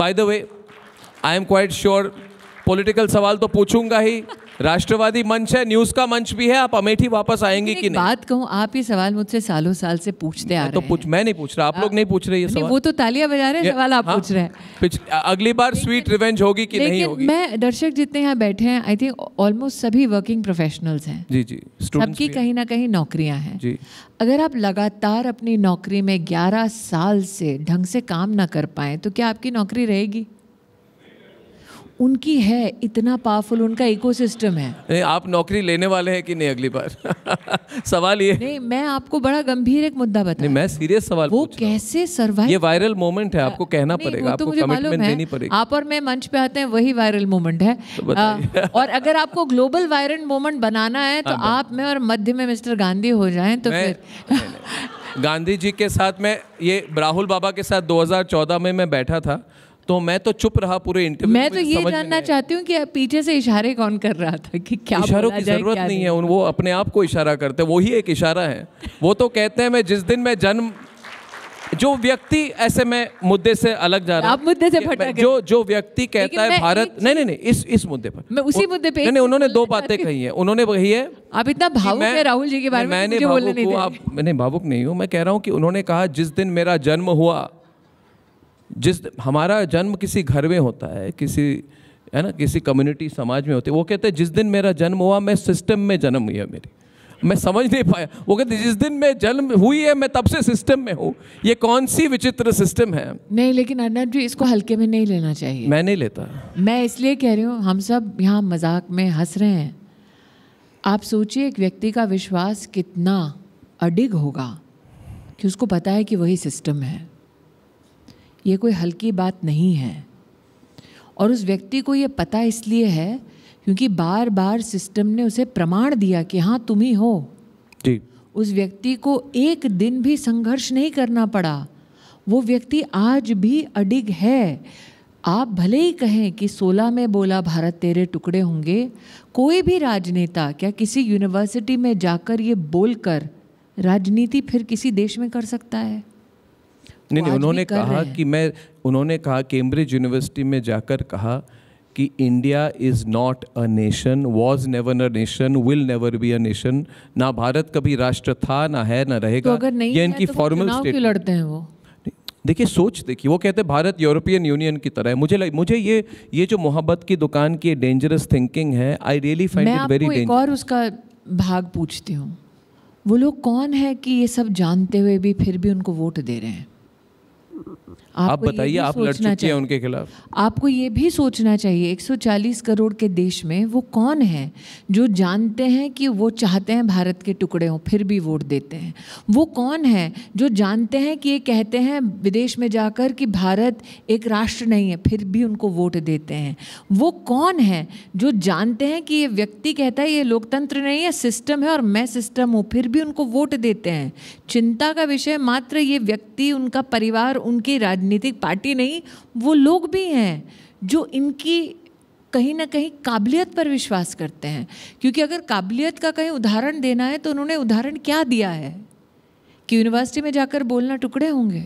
By the way I am quite sure political सवाल तो पूछूंगा ही, राष्ट्रवादी मंच है, न्यूज का मंच भी है, आप अमेठी वापस आएंगे कि नहीं? बात कहूँ, आप ये सवाल मुझसे सालों साल से पूछते आ रहे हैं। मैं नहीं पूछ रहा, आप लोग नहीं पूछ रहे ये सवाल। वो तो तालियां बजा रहे हैं, सवाल आप पूछ रहे हैं। अगली बार स्वीट रिवेंज होगी कि नहीं होगी? मैं दर्शक जितने यहाँ बैठे हैं, आई थिंक ऑलमोस्ट सभी वर्किंग प्रोफेशनल्स हैं। जी जी, सबकी कहीं ना कहीं नौकरियां हैं जी। अगर आप लगातार अपनी नौकरी में 11 साल से ढंग से काम ना कर पाए तो क्या आपकी नौकरी रहेगी? उनकी है, इतना पावरफुल उनका इकोसिस्टम है। नहीं, आप नौकरी लेने वाले हैं कि नहीं अगली बार? सवाल ये नहीं, मैं आपको बड़ा गंभीर एक मुद्दा बता। नहीं, मैं सीरियस सवाल वो पूछ रहा हूं। कैसे सर्वाइव? ये वायरल मोमेंट है, आपको कहना पड़ेगा, आपको कमिटमेंट देनी पड़ेगी। आप और मैं मंच पे आते हैं, वही वायरल मोमेंट है। तो और अगर आपको ग्लोबल वायरल मोमेंट बनाना है तो आप में और मध्य में मिस्टर गांधी हो जाएं तो फिर गांधी जी के साथ में, ये राहुल बाबा के साथ 2014 में मैं बैठा था, तो मैं तो चुप रहा पूरे इंटरव्यू। मैं तो ये जानना चाहती हूँ कि पीछे से इशारे कौन कर रहा था कि क्या इशारों की जरूरत नहीं है, वो अपने आप को इशारा करते हैं, वो ही एक इशारा है। वो तो कहते हैं मैं जिस दिन मैं जन्म, जो व्यक्ति ऐसे में मुद्दे से अलग जा रहा है, आप मुद्दे से भटक, जो व्यक्ति कहता है भारत, नहीं इस मुद्दे पर मैं उसी मुद्दे पे नहीं, उन्होंने दो बातें कही है। उन्होंने कही है, आप इतना भावुक है राहुल जी के बारे में, मैंने भावुक नहीं हूँ, मैं कह रहा हूँ कि उन्होंने कहा जिस दिन मेरा जन्म हुआ, हमारा जन्म किसी घर में होता है, किसी है ना, किसी कम्युनिटी समाज में होती है। वो कहते हैं जिस दिन मेरा जन्म हुआ मैं सिस्टम में जन्म हुई है मेरी। मैं समझ नहीं पाया, वो कहते जिस दिन मैं जन्म हुई है मैं तब से सिस्टम में हूँ। ये कौन सी विचित्र सिस्टम है? नहीं, लेकिन अर्नब जी इसको हल्के में नहीं लेना चाहिए। मैं नहीं लेता। मैं इसलिए कह रही हूँ, हम सब यहाँ मजाक में हंस रहे हैं। आप सोचिए एक व्यक्ति का विश्वास कितना अडिग होगा कि उसको पता है कि वही सिस्टम है। ये कोई हल्की बात नहीं है। और उस व्यक्ति को ये पता इसलिए है क्योंकि बार बार सिस्टम ने उसे प्रमाण दिया कि हाँ तुम ही हो जी। उस व्यक्ति को एक दिन भी संघर्ष नहीं करना पड़ा। वो व्यक्ति आज भी अडिग है। आप भले ही कहें कि 16 में बोला भारत तेरे टुकड़े होंगे, कोई भी राजनेता क्या किसी यूनिवर्सिटी में जाकर ये बोलकर राजनीति फिर किसी देश में कर सकता है? नहीं, उन्होंने कहा कैम्ब्रिज यूनिवर्सिटी में जाकर कहा कि India is not a nation, was never a nation, will never be a nation. ना भारत कभी राष्ट्र था, ना है, ना रहेगा। तो अगर नहीं ये इनकी फॉर्मल स्टेटमेंट क्यों लड़ते हैं वो? देखिए देखिए, वो कहते हैं भारत यूरोपियन यूनियन की तरह है। मुझे ये जो मोहब्बत की दुकान की डेंजरस थिंकिंग है, I really find it very dangerous. एक और उसका भाग पूछती हूँ, वो लोग कौन है कि ये सब जानते हुए भी फिर भी उनको वोट दे रहे हैं? आप बताइए, आप लड़ चुके हैं उनके खिलाफ। आपको ये भी सोचना चाहिए 140 करोड़ के देश में वो कौन है जो जानते हैं कि वो चाहते हैं भारत के टुकड़े हों फिर भी वोट देते हैं? वो कौन है जो जानते हैं कि ये कहते हैं विदेश में जाकर कि भारत एक राष्ट्र नहीं है फिर भी उनको वोट देते हैं? वो कौन है जो जानते हैं कि ये व्यक्ति कहता है ये लोकतंत्र नहीं है, सिस्टम है और मैं सिस्टम हूँ, फिर भी उनको वोट देते हैं? चिंता का विषय मात्र ये व्यक्ति, उनका परिवार, उनकी राजनीतिक पार्टी नहीं, वो लोग भी हैं जो इनकी कहीं ना कहीं काबिलियत पर विश्वास करते हैं। क्योंकि अगर काबिलियत का कहीं उदाहरण देना है तो उन्होंने उदाहरण क्या दिया है कि यूनिवर्सिटी में जाकर बोलना टुकड़े होंगे?